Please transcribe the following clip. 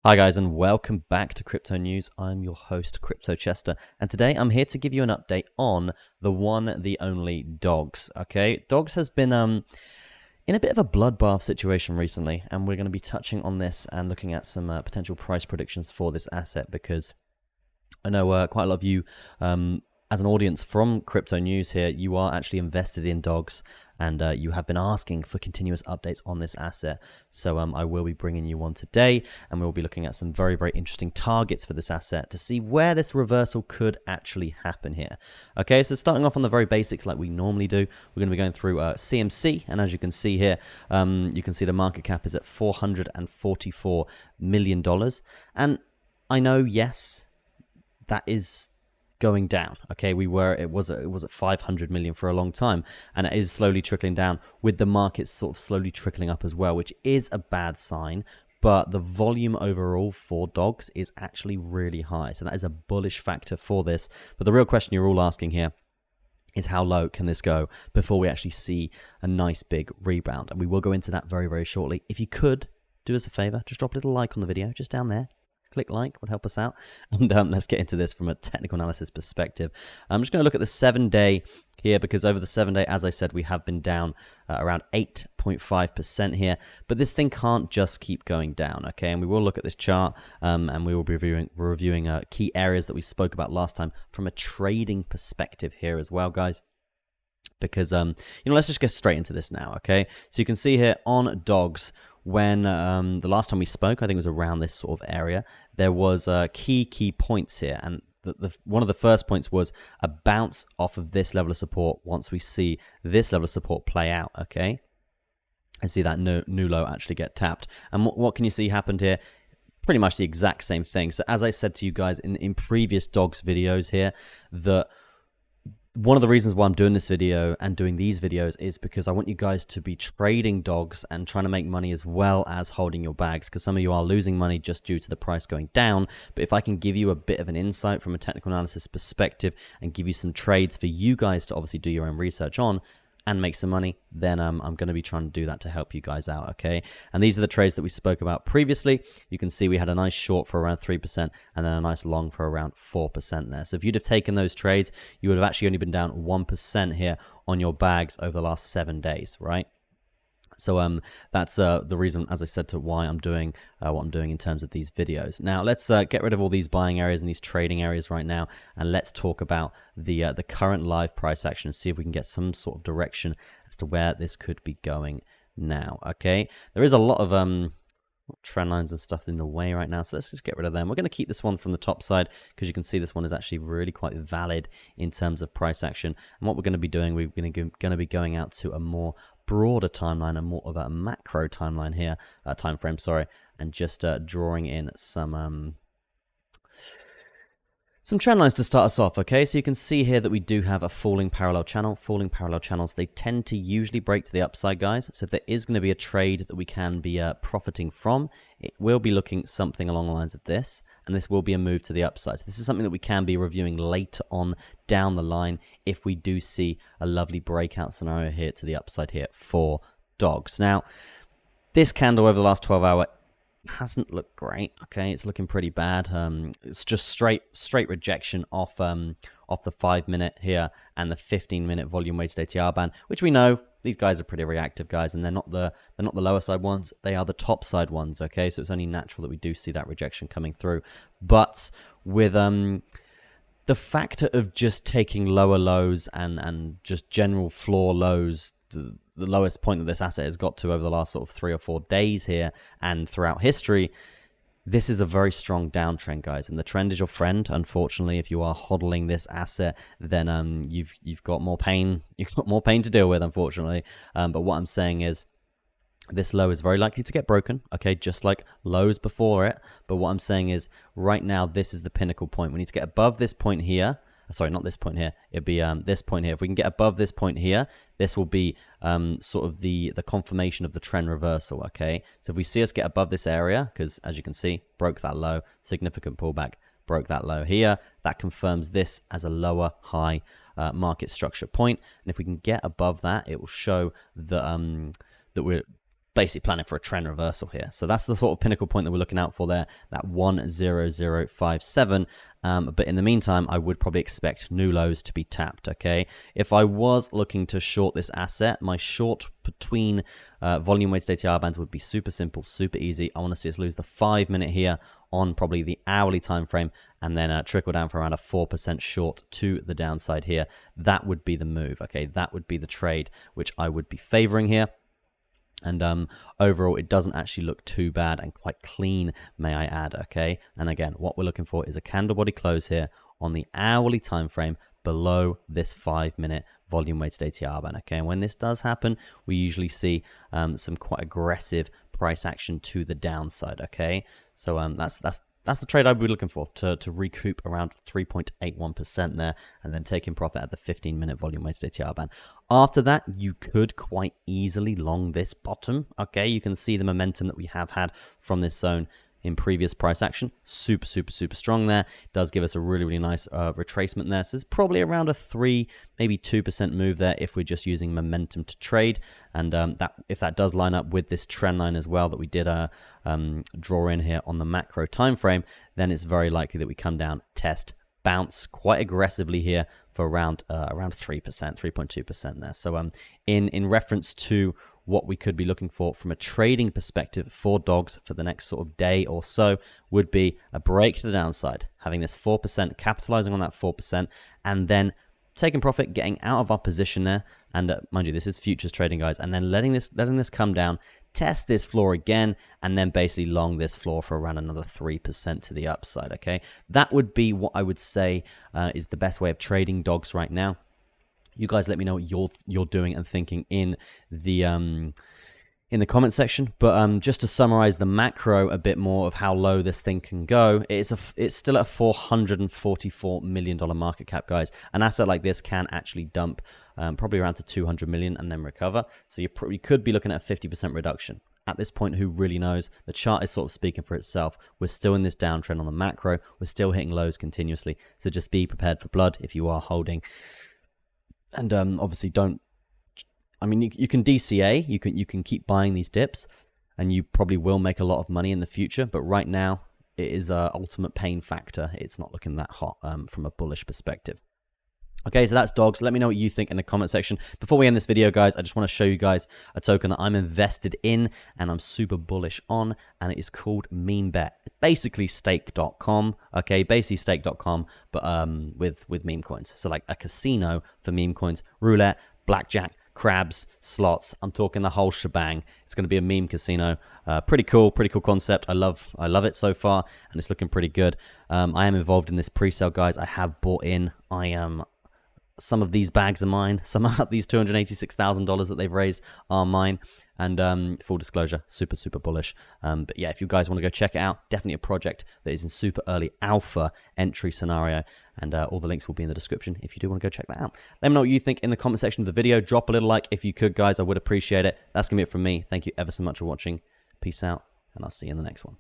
Hi guys, and welcome back to Crypto News. I'm your host, Crypto Chester, and today I'm here to give you an update on the one, the only Dogs. Okay, Dogs has been in a bit of a bloodbath situation recently, and we're going to be touching on this and looking at some potential price predictions for this asset, because I know quite a lot of you, as an audience from Crypto News here, you are actually invested in Dogs, and you have been asking for continuous updates on this asset. So I will be bringing you one today, and we'll be looking at some very, very interesting targets for this asset to see where this reversal could actually happen here. Okay, so starting off on the very basics like we normally do, we're going to be going through CMC, and as you can see here, you can see the market cap is at $444 million. And I know, yes, that is going down. Okay, it was at 500 million for a long time, and it is slowly trickling down, with the market sort of slowly trickling up as well, which is a bad sign. But the volume overall for Dogs is actually really high, so that is a bullish factor for this. But the real question you're all asking here is, how low can this go before we actually see a nice big rebound? And we will go into that very, very shortly. If you could do us a favor, just drop a little like on the video, just down there. Click like, would help us out. And let's get into this from a technical analysis perspective. I'm just going to look at the 7-day here, because over the 7-day, as I said, we have been down around 8.5% here. But this thing can't just keep going down, okay? And we will look at this chart, and we will be reviewing key areas that we spoke about last time from a trading perspective here as well, guys. Because, let's just get straight into this now, okay? So you can see here on Dogs, when the last time we spoke, I think it was around this sort of area, there was key points here. And one of the first points was a bounce off of this level of support once we see this level of support play out, okay? And see that new low actually get tapped. And what can you see happened here? Pretty much the exact same thing. So as I said to you guys in previous Dogs videos here, that one of the reasons why I'm doing this video and doing these videos is because I want you guys to be trading Dogs and trying to make money as well as holding your bags, because some of you are losing money just due to the price going down. But if I can give you a bit of an insight from a technical analysis perspective and give you some trades for you guys to obviously do your own research on and make some money, then I'm going to be trying to do that to help you guys out, okay? And these are the trades that we spoke about previously. You can see we had a nice short for around 3% and then a nice long for around 4% there. So if you'd have taken those trades, you would have actually only been down 1% here on your bags over the last 7 days, right? So that's the reason, as I said, to why I'm doing what I'm doing in terms of these videos. Now let's get rid of all these buying areas and these trading areas right now, and let's talk about the current live price action and see if we can get some sort of direction as to where this could be going now. Okay, there is a lot of trend lines and stuff in the way right now, so let's just get rid of them. We're going to keep this one from the top side, because you can see this one is actually really quite valid in terms of price action. And what we're going to be doing, we're going to be going out to a more broader timeline and more of a macro timeline here, time frame, sorry, and just drawing in some trend lines to start us off, okay? So you can see here that we do have a falling parallel channel. Falling parallel channels, they tend to usually break to the upside, guys. So if there is going to be a trade that we can be profiting from, it will be looking something along the lines of this, and this will be a move to the upside. So this is something that we can be reviewing later on down the line if we do see a lovely breakout scenario here to the upside here for Dogs. Now, this candle over the last 12 hours hasn't looked great, okay? It's looking pretty bad. It's just straight rejection off the 5-minute here and the 15-minute volume weighted ATR band, which we know these guys are pretty reactive, guys, and they're not the lower side ones, they are the top side ones, okay? So it's only natural that we do see that rejection coming through. But with the factor of just taking lower lows and just general floor lows, the lowest point that this asset has got to over the last sort of 3 or 4 days here and throughout history, this is a very strong downtrend, guys, and the trend is your friend. Unfortunately, if you are hodling this asset, then you've got more pain. You've got more pain to deal with, unfortunately. But what I'm saying is, this low is very likely to get broken, okay, just like lows before it. But what I'm saying is, right now, this is the pinnacle point. We need to get above this point here. Sorry, not this point here. It'd be this point here. If we can get above this point here, this will be sort of the confirmation of the trend reversal, okay? So if we see us get above this area, because as you can see, broke that low, significant pullback, broke that low here, that confirms this as a lower high market structure point. And if we can get above that, it will show that that we're basically planning for a trend reversal here. So that's the sort of pinnacle point that we're looking out for there, that 10057. But in the meantime, I would probably expect new lows to be tapped, okay? If I was looking to short this asset, my short between volume weighted ATR bands would be super simple, super easy. I want to see us lose the 5 minute here on probably the hourly time frame, and then trickle down for around a 4% short to the downside here. That would be the move, okay? That would be the trade which I would be favoring here. And overall, it doesn't actually look too bad and quite clean, may I add, okay? And again, what we're looking for is a candle body close here on the hourly time frame below this 5 minute volume weighted ATR band, okay? And when this does happen, we usually see some quite aggressive price action to the downside, okay? So that's the trade I'd be looking for, to recoup around 3.81% there, and then taking profit at the 15-minute volume weighted ATR band. After that, you could quite easily long this bottom, okay? You can see the momentum that we have had from this zone in previous price action. Super, super, super strong there. It does give us a really, really nice retracement there. So it's probably around a 3, maybe 2% move there if we're just using momentum to trade. And if that does line up with this trend line as well that we did draw in here on the macro time frame, then it's very likely that we come down, test, bounce quite aggressively here for around 3%, 3.2% there. So in reference to what we could be looking for from a trading perspective for dogs for the next sort of day or so would be a break to the downside, having this 4%, capitalizing on that 4%, and then taking profit, getting out of our position there. And mind you, this is futures trading, guys, and then letting this come down, test this floor again, and then basically long this floor for around another 3% to the upside, okay? That would be what I would say is the best way of trading dogs right now. You guys let me know what you're doing and thinking in the comment section. But just to summarize the macro a bit more of how low this thing can go, it's still at a $444 million market cap, guys. An asset like this can actually dump probably around to 200 million and then recover. So you could be looking at a 50% reduction. At this point, who really knows? The chart is sort of speaking for itself. We're still in this downtrend on the macro. We're still hitting lows continuously. So just be prepared for blood if you are holding. And obviously don't, I mean, you can DCA, you can keep buying these dips, and you probably will make a lot of money in the future, but right now it is a ultimate pain factor. It's not looking that hot from a bullish perspective. Okay, so that's dogs. Let me know what you think in the comment section. Before we end this video, guys, I just want to show you guys a token that I'm invested in and I'm super bullish on, and it is called MemeBet. Basically stake.com, okay, basically stake.com, but with meme coins. So like a casino for meme coins, roulette, blackjack, crabs, slots. I'm talking the whole shebang. It's going to be a meme casino. Pretty cool concept. I love it so far, and it's looking pretty good. I am involved in this pre-sale, guys. I have bought in. Some of these bags are mine. Some of these $286,000 that they've raised are mine. And full disclosure, super, super bullish. But yeah, if you guys want to go check it out, definitely a project that is in super early alpha entry scenario. And all the links will be in the description if you do want to go check that out. Let me know what you think in the comment section of the video. Drop a little like if you could, guys. I would appreciate it. That's going to be it from me. Thank you ever so much for watching. Peace out, and I'll see you in the next one.